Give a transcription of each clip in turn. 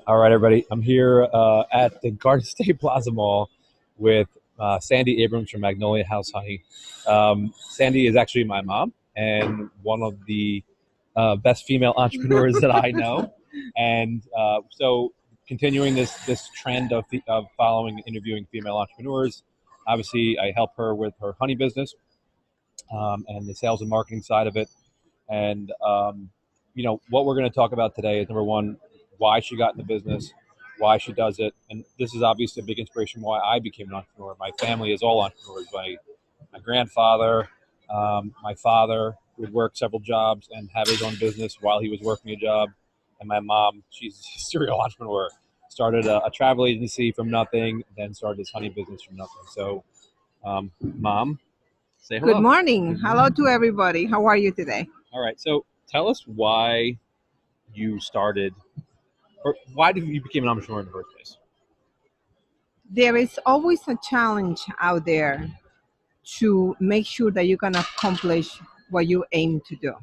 All right, everybody. I'm here at the Garden State Plaza Mall with Sandy Abrams from Magnolia House Honey. Sandy is actually my mom and one of the best female entrepreneurs that I know. And so, continuing this trend of following interviewing female entrepreneurs, obviously, I help her with her honey business and the sales and marketing side of it. And what we're going to talk about today is number one, why she got in the business, why she does it, and this is obviously a big inspiration why I became an entrepreneur. My family is all entrepreneurs. My grandfather, my father would work several jobs and have his own business while he was working a job, and my mom, she's a serial entrepreneur. Started a travel agency from nothing, then started this honey business from nothing. So, Mom, say hello. Good morning. Hello to everybody. How are you today? All right. So tell us why you started, or why did you become an entrepreneur in the first place? There is always a challenge out there to make sure that you can accomplish what you aim to do.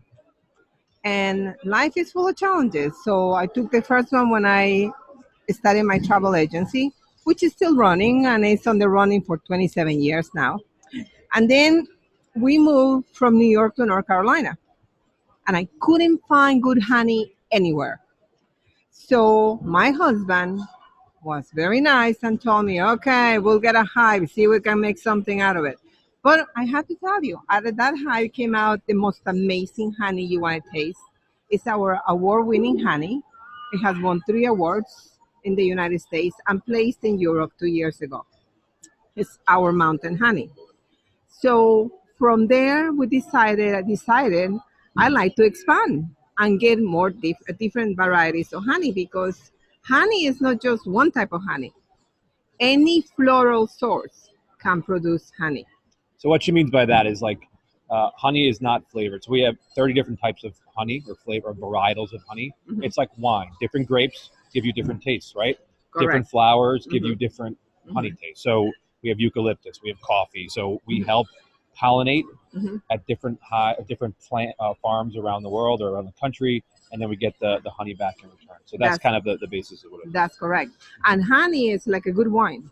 And life is full of challenges. So I took the first one when I started my travel agency, which is still running, and it's on the running for 27 years now. And then we moved from New York to North Carolina, and I couldn't find good honey anywhere. So my husband was very nice and told me, okay, we'll get a hive, see if we can make something out of it. But I have to tell you, out of that hive came out the most amazing honey you want to taste. It's our award-winning honey. It has won 3 awards in the United States and placed in Europe 2 years ago. It's our mountain honey. So from there, I decided I like to expand and get more different varieties of honey, because honey is not just one type of honey. Any floral source can produce honey. So what she means by that is honey is not flavored. So we have 30 different types of honey or flavor or varietals of honey. Mhm. It's like wine. Different grapes give you different tastes, right? Correct. Different flowers give you Mhm. different honey tastes. So we have eucalyptus, we have coffee. So we help pollinate Mhm. at different plant farms around the world or around the country, and then we get the honey back in return. So that's kind of the basis of what it is. That's correct. And honey is like a good wine.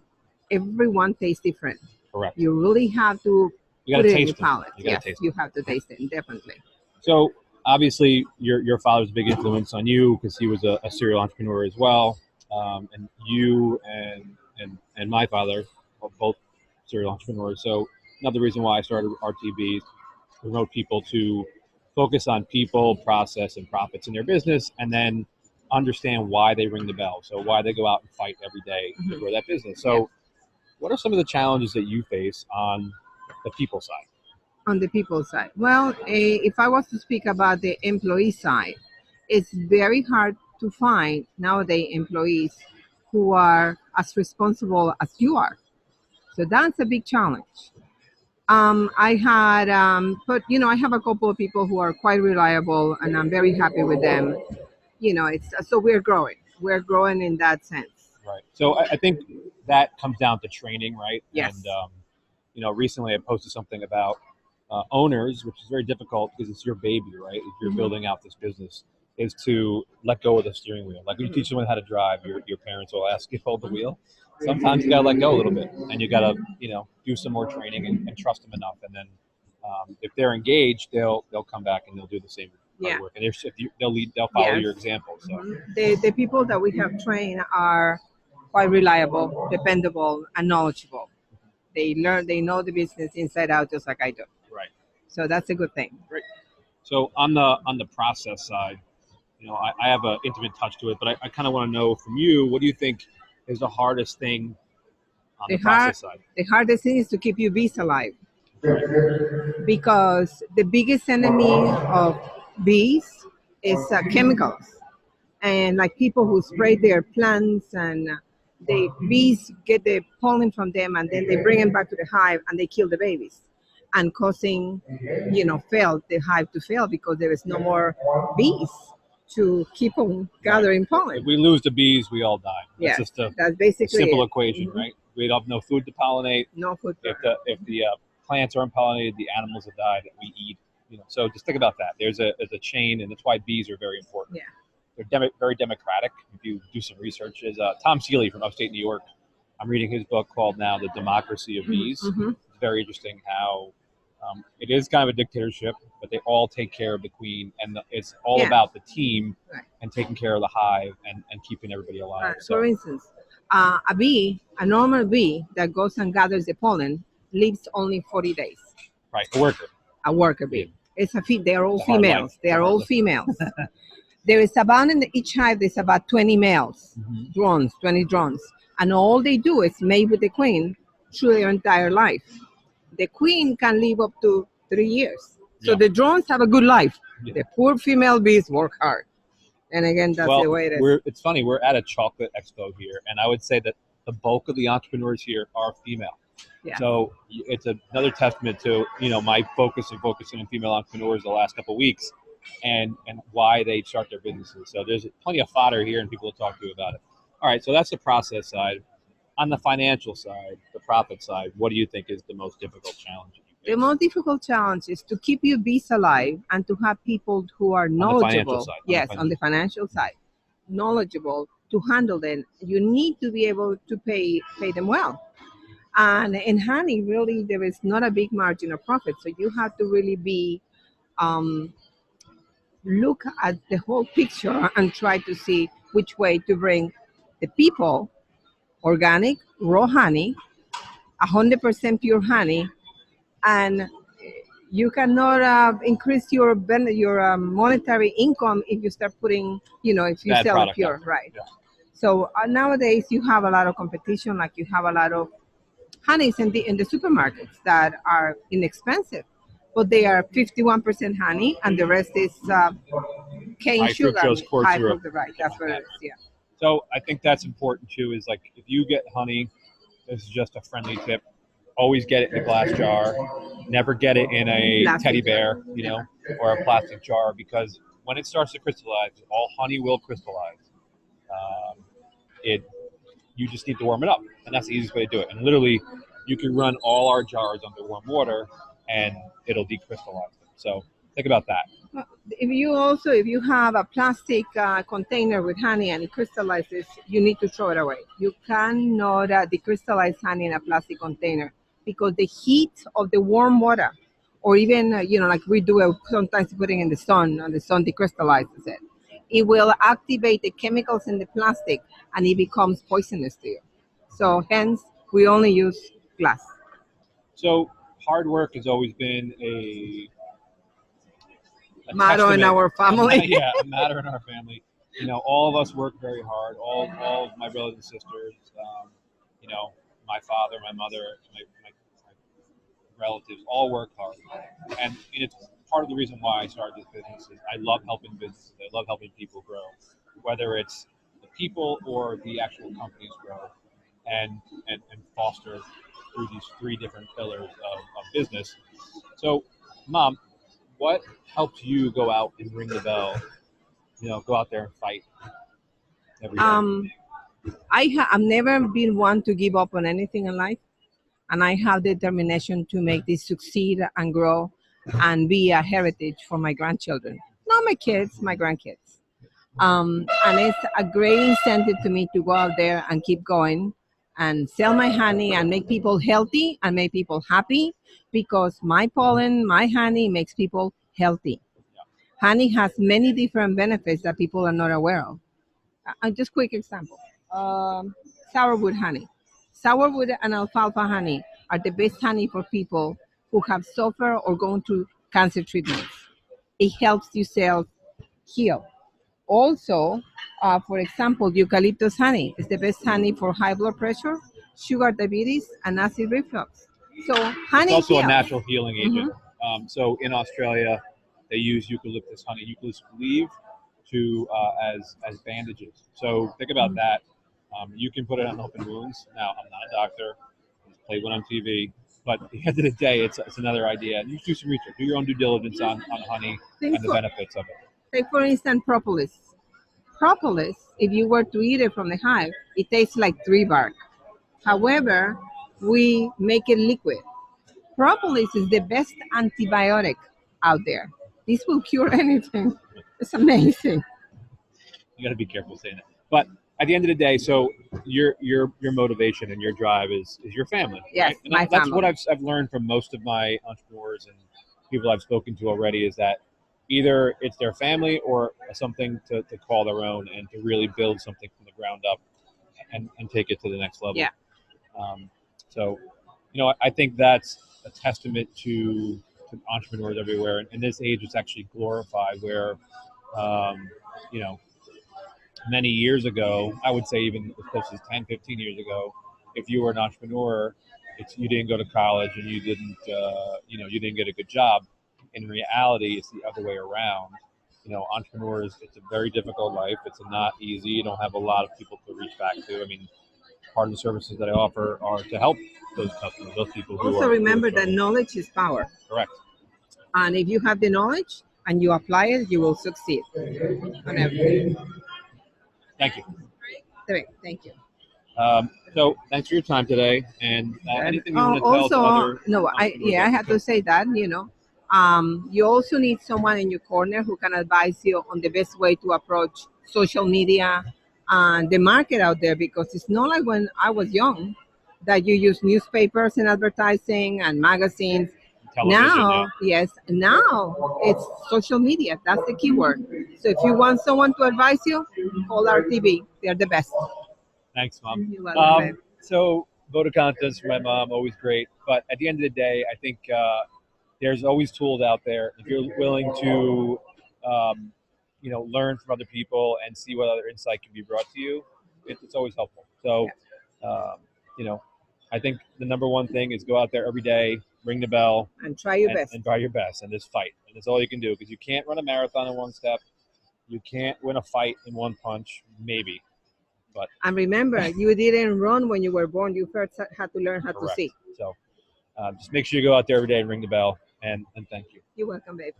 Everyone tastes different. Correct. You really have to You put gotta it in your taste it. palate. You gotta Yes, taste you it. have to taste it, definitely. So obviously, your father's a big influence on you because he was a serial entrepreneur as well, and you and my father are both serial entrepreneurs. So another reason why I started RTB is to promote people to focus on people, process, and profits in their business, and then understand why they ring the bell. So why they go out and fight every day to grow that business. So what are some of the challenges that you face on the people side? On the people side, well, if I was to speak about the employee side, it's very hard to find nowadays employees who are as responsible as you are. So that's a big challenge. I had, but I have a couple of people who are quite reliable, and I'm very happy with them. It's so we're growing. We're growing in that sense. Right. So I think that comes down to training, right? Yes. And recently I posted something about owners, which is very difficult because it's your baby, right? If you're building out this business, is to let go of the steering wheel. Like when you teach someone how to drive, your parents will ask you to hold the wheel. Sometimes you gotta let go a little bit, and you gotta do some more training and trust them enough, and then if they're engaged, they'll come back and they'll do the same hard work, and they'll follow your example. So the people that we have trained are quite reliable, dependable, and knowledgeable. They know the business inside out, just like I do. right. So that's a good thing. Great. So on the process side, I have an intimate touch to it, but I kind of want to know from you, what do you think is the hardest thing on the process side? The hardest thing is to keep your bees alive, because the biggest enemy of bees is chemicals, and like people who spray their plants, and the bees get the pollen from them, and then they bring them back to the hive and they kill the babies, and causing the hive to fail because there is no more bees to keep on gathering pollen. If we lose the bees, we all die. Yes, That's just that's basically simple it. equation, right? We have no food to pollinate. No food. If the plants aren't pollinated, the animals that die that we eat. So just think about that. There's a chain, and that's why bees are very important. Yeah. They're very democratic. if you do some research, is Tom Seeley from upstate New York. I'm reading his book called now The Democracy of Bees. It's very interesting how it is kind of a dictatorship, but they all take care of the queen, and it's all about the team and taking care of the hive and keeping everybody alive. So, for instance, a normal bee that goes and gathers the pollen lives only 40 days. Right, a worker. A worker bee. It's they're all It's a hard females. life. They are all females. There is about in each hive, there's about 20 males, drones, 20 drones. And all they do is mate with the queen through their entire life. The queen can live up to 3 years. So the drones have a good life. The poor female bees work hard. And again, that's the way it is. It's funny, we're at a chocolate expo here, and I would say that the bulk of the entrepreneurs here are female. Yeah. So it's another testament to, my focusing on female entrepreneurs the last couple of weeks and why they start their businesses. So there's plenty of fodder here and people to talk to about it. All right, so that's the process side. On the financial side, the profit side, what do you think is the most difficult challenge? The most difficult challenge is to keep your bees alive and to have people who are knowledgeable. On the financial side, knowledgeable to handle them. You need to be able to pay them well. And in honey, really, there is not a big margin of profit. So you have to really be look at the whole picture and try to see which way to bring the people organic, raw honey, 100% pure honey, and you cannot increase your monetary income if you start putting, if you sell it pure, right? Yeah. So nowadays you have a lot of competition, like you have a lot of honeys in the supermarkets that are inexpensive, but they are 51% honey and the rest is cane sugar. High fructose, right? That's what it is. Yeah. So I think that's important too. Is like if you get honey, this is just a friendly tip. Always get it in a glass jar. Never get it in a teddy bear, or a plastic jar, because when it starts to crystallize, all honey will crystallize. You just need to warm it up, and that's the easiest way to do it. And literally, you can run all our jars under warm water, and it'll decrystallize them. So think about that. If you have a plastic container with honey and it crystallizes, you need to throw it away. You cannot decrystallize honey in a plastic container because the heat of the warm water, or even like we do sometimes putting in the sun, and the sun decrystallizes it. It will activate the chemicals in the plastic, and it becomes poisonous to you. So hence, we only use glass. So hard work has always been a motto in our family. Yeah, a matter in our family. All of us work very hard. All of my brothers and sisters. My father, my mother, my relatives all work hard, and it's part of the reason why I started this business. Is I love helping businesses. I love helping people grow, whether it's the people or the actual companies grow, and foster through these three different pillars of business. So, Mom, what helps you go out and ring the bell? Go out there and fight every day. I've never been one to give up on anything in life, and I have determination to make this succeed and grow and be a heritage for my grandchildren. Not my kids, my grandkids. And it's a great incentive to me to go out there and keep going and sell my honey and make people healthy and make people happy, because my pollen, my honey makes people healthy. Honey has many different benefits that people are not aware of. Just quick example. Sourwood honey. Sourwood and alfalfa honey are the best honey for people who have suffered or gone through cancer treatments. It helps you cells heal. Also, for example, eucalyptus honey is the best honey for high blood pressure, sugar diabetes, and acid reflux. So honey it's also heals. A natural healing agent. So in Australia, they use eucalyptus honey, eucalyptus leaf, to as bandages. So think about that. You can put it on open wounds. Now, I'm not a doctor. I just played one on TV. But at the end of the day, it's another idea. You do some research. Do your own due diligence on honey and the benefits of it. Take, for instance, propolis. Propolis, if you were to eat it from the hive, it tastes like tree bark. However, we make it liquid. Propolis is the best antibiotic out there. This will cure anything. It's amazing. You got to be careful saying it. But at the end of the day, so your motivation and your drive is your family. Yes, right? And my that's family. what I've learned from most of my entrepreneurs and people I've spoken to already is that either it's their family or something to call their own and to really build something from the ground up and take it to the next level. Yeah. So, I think that's a testament to entrepreneurs everywhere. And in this age, it's actually glorified where, you know, many years ago, I would say even as close as 10, 15 years ago, if you were an entrepreneur, you didn't go to college and you didn't, you didn't get a good job. In reality, it's the other way around. Entrepreneurs, it's a very difficult life. It's not easy. You don't have a lot of people to reach back to. I mean, part of the services that I offer are to help those customers, those people who Also are remember that struggling. knowledge is power. Correct. And if you have the knowledge and you apply it, you will succeed on everything. Thank you. Great, thank you. So thanks for your time today. And anything you want to tell to Also, other no, I entrepreneurs? have to say that you also need someone in your corner who can advise you on the best way to approach social media and the market out there, because it's not like when I was young that you use newspapers and advertising and magazines. Television, Now, yes, now it's social media. That's the keyword. So if you want someone to advise you, call RTV. They're the best. Thanks, Mom. You're welcome, babe. So vote of confidence for my mom, always great. But at the end of the day, I think there's always tools out there. If you're willing to, learn from other people and see what other insight can be brought to you, it's always helpful. So, I think the number one thing is go out there every day, ring the bell, And try your best. and try your best, and just fight. And that's all you can do, because you can't run a marathon in one step. You can't win a fight in one punch, maybe. But And remember, you didn't run when you were born. You first had to learn how correct. to see. So just make sure you go out there every day and ring the bell, and thank you. You're welcome, babe.